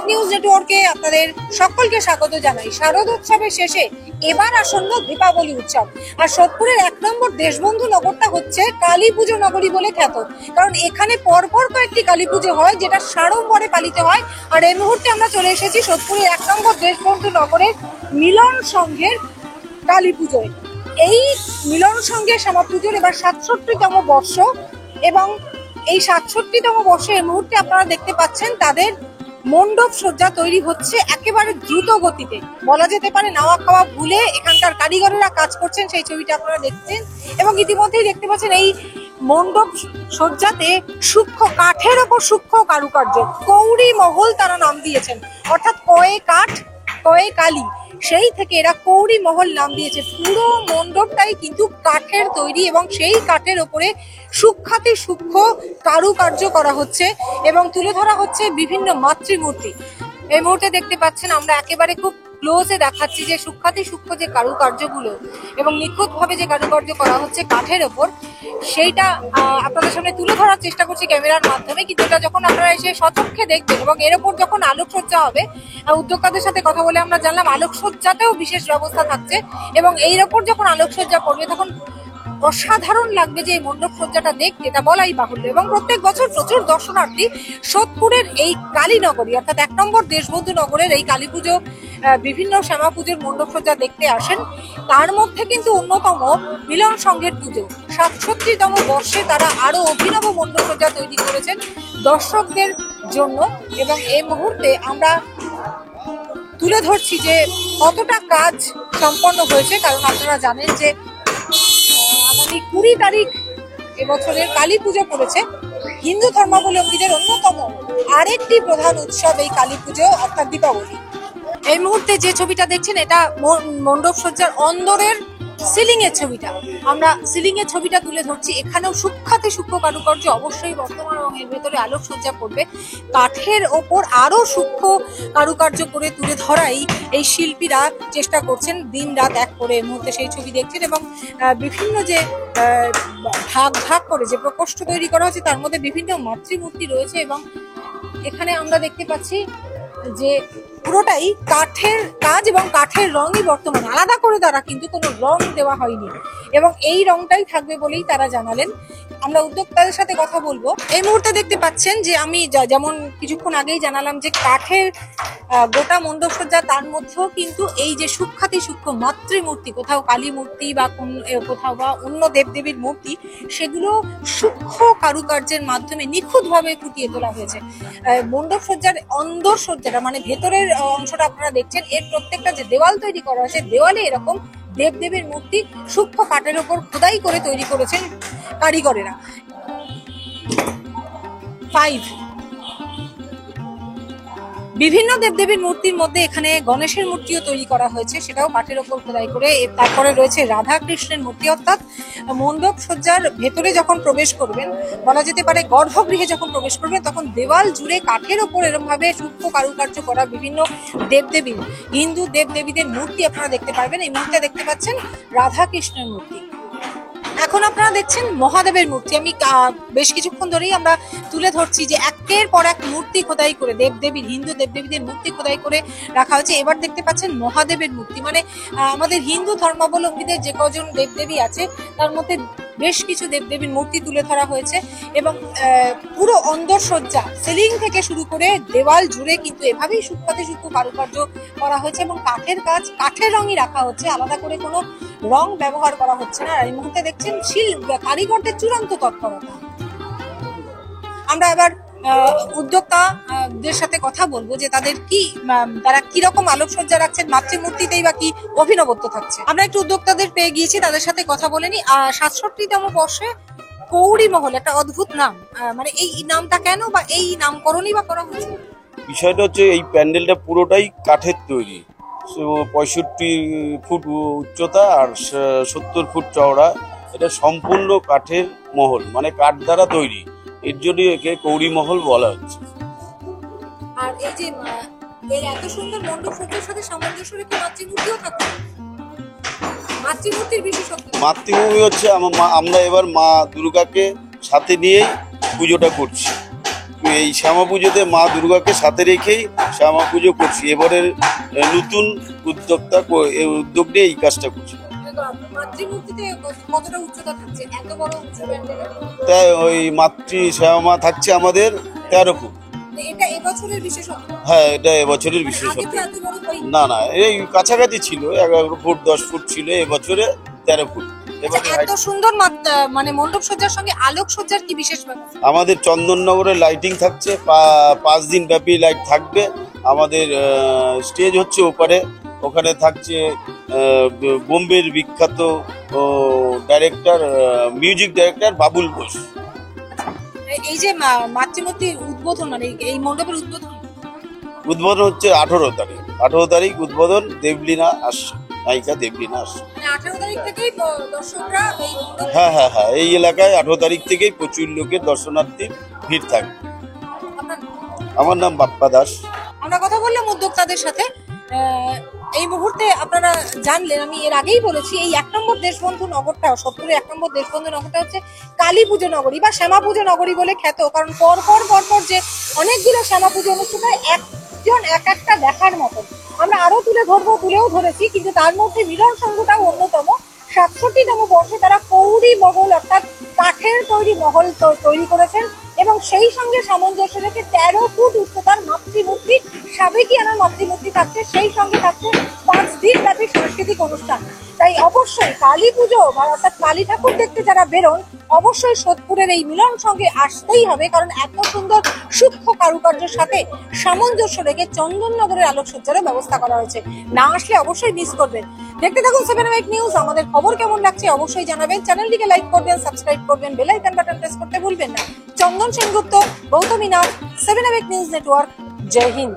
News নেটওয়ার্কে আপনাদের সকলকে স্বাগত জানাই। শারদোৎসবের শেষে এবার আসন্ন দীপাবলি উৎসব, আর সোদপুরের 1 নম্বর দেশবন্ধু নগরটা হচ্ছে কালী পুজো নগরী বলে খ্যাত। কারণ এখানে পরপর কয়েকটি কালী পুজো হয়, যেটা সাড়ম্বরে পালিত হয়। আর এই মুহূর্তে আমরা চলে এসেছি সোদপুরের 1 নম্বর দেশবন্ধু নগরের মিলন সংঘের কালী পুজোয়। এই মিলন সংঘের শ্যামা পুজোর এবার 67তম বর্ষ, এবং এই 67তম বর্ষে এই মুহূর্তে আপনারা দেখতে পাচ্ছেন তাদের মণ্ডপ সজ্জা তৈরি হচ্ছে একেবারে দ্রুত গতিতে। বলা যেতে পারে নাওয়া খাওয়া ভুলে এখানকার কারিগরেরা কাজ করছেন, সেই ছবিটা আপনারা দেখছেন। এবং ইতিমধ্যেই দেখতে পাচ্ছেন এই মণ্ডপ সজ্জাতে সূক্ষ্ম কাঠের ওপর সূক্ষ্ম কারুকার্য, কৌড়ি মহল তারা নাম দিয়েছেন। অর্থাৎ কয়ে কাঠ কয়ে কালী, সেই থেকে এরা কৌড়ি মহল নাম দিয়েছে। পুরো মণ্ডপটাই কিন্তু কাঠের তৈরি, এবং সেই কাঠের ওপরে সূক্ষ্মাতি সূক্ষ্ম কারুকার্য করা হচ্ছে এবং তুলে ধরা হচ্ছে বিভিন্ন মাতৃমূর্তি। এই মুহূর্তে দেখতে পাচ্ছেন আমরা একেবারে খুব ক্লোজে দেখাচ্ছি যে সূক্ষ্মাতি সূক্ষ্ম যে কারুকার্যগুলো এবং নিখুঁত ভাবে যে কারুকার্য করা হচ্ছে কাঠের ওপর, সেইটা আপনাদের সামনে তুলে ধরার চেষ্টা করছি ক্যামেরার মাধ্যমে। কিন্তু এটা যখন আপনারা এসে সচক্ষে দেখবেন এবং এর ওপর যখন আলোকসজ্জা হবে, উদ্যোক্তাদের সাথে কথা বলে আমরা জানলাম আলোকসজ্জাতেও বিশেষ ব্যবস্থা থাকছে, এবং এর ওপর যখন আলোকসজ্জা পড়বে তখন অসাধারণ লাগবে যে এই মণ্ডপ সজ্জাটা দেখতে, তা বলাই বাহুল্য। এবং প্রত্যেক বছর প্রচুর দর্শনার্থী সোদপুরের এই কালীনগরী অর্থাৎ 1 নম্বর দেশবন্ধু নগরের এই কালী পুজো, বিভিন্ন শ্যামা পুজোর মণ্ডপ সজ্জা দেখতে আসেন। তার মধ্যে কিন্তু অন্যতম মিলন সংঘের পুজো 67তম বর্ষে তারা আরো অভিনব মণ্ডপ সজ্জা তৈরি করেছেন দর্শকদের জন্য। এবং এই মুহূর্তে আমরা তুলে ধরছি যে কতটা কাজ সম্পন্ন হয়েছে, কারণ আপনারা জানেন যে আগামী 20 তারিখ এবছরের কালী পুজো পড়েছে। হিন্দু ধর্মাবলম্বীদের অন্যতম আরেকটি প্রধান উৎসব এই কালী পুজো অর্থাৎ দীপাবলি। এই মুহূর্তে যে ছবিটা দেখছেন এটা মণ্ডপ সজ্জার অন্দরের সিলিং এর ছবিটা। আমরা সিলিং এর ছবিটা তুলে ধরছি। এখানেও সূক্ষ্মাতি সূক্ষ্ম কারুকার্য অবশ্যই বর্তমান, এবং এর ভেতরে আলোকসজ্জা করবে। কাঠের ওপর আরো সূক্ষ্ম কারুকার্য করে তুলে ধরাই এই শিল্পীরা চেষ্টা করছেন দিন রাত এক করে। এই মুহূর্তে সেই ছবি দেখছেন, এবং বিভিন্ন যে ভাগ ভাগ করে যে প্রকোষ্ঠ তৈরি করা হচ্ছে তার মধ্যে বিভিন্ন মাতৃমূর্তি রয়েছে। এবং এখানে আমরা দেখতে পাচ্ছি যে পুরোটাই কাঠের কাজ এবং কাঠের রঙই বর্তমান, আলাদা করে তারা কিন্তু কোনো রং দেওয়া হয়নি, এবং এই রংটাই থাকবে বলেই তারা জানালেন। আমরা উদ্যোক্তাদের সাথে কথা বলবো। এই মুহূর্তে দেখতে পাচ্ছেন যে আমি যেমন কিছুক্ষণ আগেই জানালাম যে কাঠের গোটা মণ্ডপ সজ্জা, তার মধ্যেও কিন্তু এই যে সূক্ষ্মাতি সূক্ষ্ম মাতৃমূর্তি, কোথাও কালী মূর্তি বা কোথাও বা অন্য দেবদেবীর মূর্তি, সেগুলো সূক্ষ্ম কারুকার্যের মাধ্যমে নিখুঁতভাবে ফুটিয়ে তোলা হয়েছে। মণ্ডপ সজ্জার অন্দর সজ্জাটা মানে ভেতরের অংশটা আপনারা দেখছেন, এর প্রত্যেকটা যে দেওয়াল তৈরি করা হয়েছে, দেওয়ালে এরকম দেবদেবীর মূর্তি সূক্ষ্ম কাঠের ওপর খোদাই করে তৈরি করেছেন কারিগরেরা। 5 বিভিন্ন দেবদেবীর মূর্তির মধ্যে এখানে গণেশের মূর্তিও তৈরি করা হয়েছে, সেটাও কাঠের ওপর খোদাই করে। তারপরে রয়েছে রাধা কৃষ্ণের মূর্তি। অর্থাৎ মণ্ডপ সজ্জার ভেতরে যখন প্রবেশ করবেন, বলা যেতে পারে গর্ভগৃহে যখন প্রবেশ করবেন, তখন দেওয়াল জুড়ে কাঠের ওপর এরকম ভাবে সূক্ষ্ম কারুকার্য করা বিভিন্ন দেবদেবীর, হিন্দু দেবদেবীদের মূর্তি আপনারা দেখতে পারবেন। এই মুহূর্তে দেখতে পাচ্ছেন রাধা কৃষ্ণের মূর্তি। এখন আপনারা দেখছেন মহাদেবের মূর্তি। আমি বেশ কিছুক্ষণ ধরেই আমরা তুলে ধরছি যে একের পর এক মূর্তি খোদাই করে দেবদেবীর, হিন্দু দেবদেবীদের মূর্তি খোদাই করে রাখা হয়েছে। এবার দেখতে পাচ্ছেন মহাদেবের মূর্তি, মানে আমাদের হিন্দু ধর্মাবলম্বীদের যে কজন দেবদেবী আছে তার মধ্যে বেশ কিছু দেবদেবীর মূর্তি তুলে ধরা হয়েছে। এবং পুরো অন্দর সজ্জা সিলিং থেকে শুরু করে দেওয়াল জুড়ে কিন্তু এভাবেই সূক্ষ্মাতি সূক্ষ্ম কারুকার্য করা হয়েছে, এবং কাঠের কাজ কাঠের রঙই রাখা হচ্ছে, আলাদা করে কোনো রং ব্যবহার করা হচ্ছে না। এই মুহূর্তে দেখছেন কারিগরদের চূড়ান্ত তৎপরতা। আমরা এবার উদ্যোক্তাদের সাথে কথা বলবো যে তারা কিরকম আলোকসজ্জা রাখছেন, মাতৃমূর্তিতেই বা কি অভিনবত্ব থাকছে। আমরা একটু উদ্যোক্তাদের পেয়ে গিয়েছি, তাদের সাথে কথা বলে নি। 67তম বর্ষে কৌড়ি মহল একটা অদ্ভুত নাম, মানে এই নামটা কেন বা এই নামকরণই বা করা হয়েছে? বিষয়টা হচ্ছে এই প্যান্ডেলটা পুরোটাই কাঠের তৈরি, 65 ফুট উচ্চতা আর 70 ফুট চওড়া। এটা সম্পূর্ণ কাঠের মহল, মানে কাঠ দ্বারা তৈরি, এর জন্য একে কৌড়ি মহল বলা হচ্ছে। আর এই যে এর এত সুন্দর মণ্ডপ সজ্জার সাথে সামঞ্জস্য রেখে মাতৃমূর্তিও থাকছে। মাতৃমূর্তির বিশেষত্ব, মাতৃভূমি হচ্ছে আমরা এবার মা দুর্গাকে সাথে নিয়ে পুজোটা করছি। এই শ্যামা পুজোতে মা দুর্গাকে সাথে রেখেই শ্যামা পুজো করছি। এবারের নতুন এই উদ্যোগ নিয়ে এই কাজটা করছি। মাতৃমূর্তিতে কতটা উচ্চতা থাকছে, এত বড় উঁচু প্যান্ডেলে? তাই ওই শ্যামা মা থাকছে আমাদের 13 ফুট। এটা এবছরের বিশেষত্ব? হ্যাঁ, এটা এবছরের আগে বিশেষত্ব। তো এত বড় হয়নি। না না, এই কাছাকাছি ছিল, 11 ফুট 10 ফুট ছিল, এবছরে 13 ফুট। এবারে এত সুন্দর মানে মণ্ডপ সজ্জার সঙ্গে আলোক সজ্জার কি বিশেষ ব্যবস্থা? আমাদের চন্দননগরে লাইটিং থাকছে, 5 দিন ব্যাপী লাইট থাকবে। আমাদের স্টেজ হচ্ছে ওপারে, ওখানে থাকছে বোম্বের বিখ্যাত director, music director Babul Ghosh. এই যে মাতৃমূর্তির উদ্বোধন, মানে এই মণ্ডপের উদ্বোধন হচ্ছে 18 তারিখ উদ্বোধন। দেবলীনা আসছে, নায়িকা দেবলীনা আসছে। মানে 18 তারিখ থেকেই দর্শকরা এই মণ্ডপে? হ্যাঁ হ্যাঁ হ্যাঁ, এই এলাকায় 18 তারিখ থেকেই প্রচুর লোকের দর্শনার্থীর ভিড় থাকবে। আমার নাম বাপ্পা দাস। আমরা কথা বললাম উদ্যোক্তাদের সাথে। এই মুহূর্তে আপনারা জানলেন, আমি এর আগেই বলেছি, এই 1 নম্বর দেশবন্ধু নগরটা, সত্তরের 1 নম্বর দেশবন্ধু নগরটা হচ্ছে কালী পুজো নগরী বা শ্যামা পুজো নগরী বলে খ্যাত। কারণ পরপর যে অনেকগুলো শ্যামা পুজো অনুষ্ঠান হয়, একজন এক একটা দেখার মতন। আমরা আরো তুলেও ধরেছি, কিন্তু তার মধ্যে মিলন সংঘটাও অন্যতম। 67তম বর্ষে তারা কৌড়ি মহল অর্থাৎ কাঠের তৈরি মহল তৈরি করেছেন এবং সেই সঙ্গে সামঞ্জস্য রেখে 13 ফুট উচ্চতার মাতৃমূর্তি, সাবেকিয়ানার মাতৃমূর্তি থাকছে, সেই সঙ্গে থাকছে 5 দিন ব্যাপী সাংস্কৃতিক অনুষ্ঠান। তাই অবশ্যই কালী পুজো বা অর্থাৎ কালী ঠাকুর দেখতে যারা বেরোন, অবশ্যই সোদপুরের এই মিলন সঙ্গে আসতেই হবে, কারণ এত সুন্দর সূক্ষ্ম কারুকার্যের সাথে সামঞ্জস্য রেখে চন্দননগরের আলোকসজ্জারও ব্যবস্থা করা হয়েছে। না আসলে অবশ্যই মিস করবেন। দেখতে থাকুন 7 নিউজ। আমাদের খবর কেমন লাগছে অবশ্যই জানাবেন। চ্যানেলটিকে লাইক করবেন, সাবস্ক্রাইব করবেন, বেল আইকন বাটন প্রেস করতে ভুলবেন না। চন্দন সেনগুপ্ত, গৌতমী নাথ, 7 নিউজ নেটওয়ার্ক। জয় হিন্দ।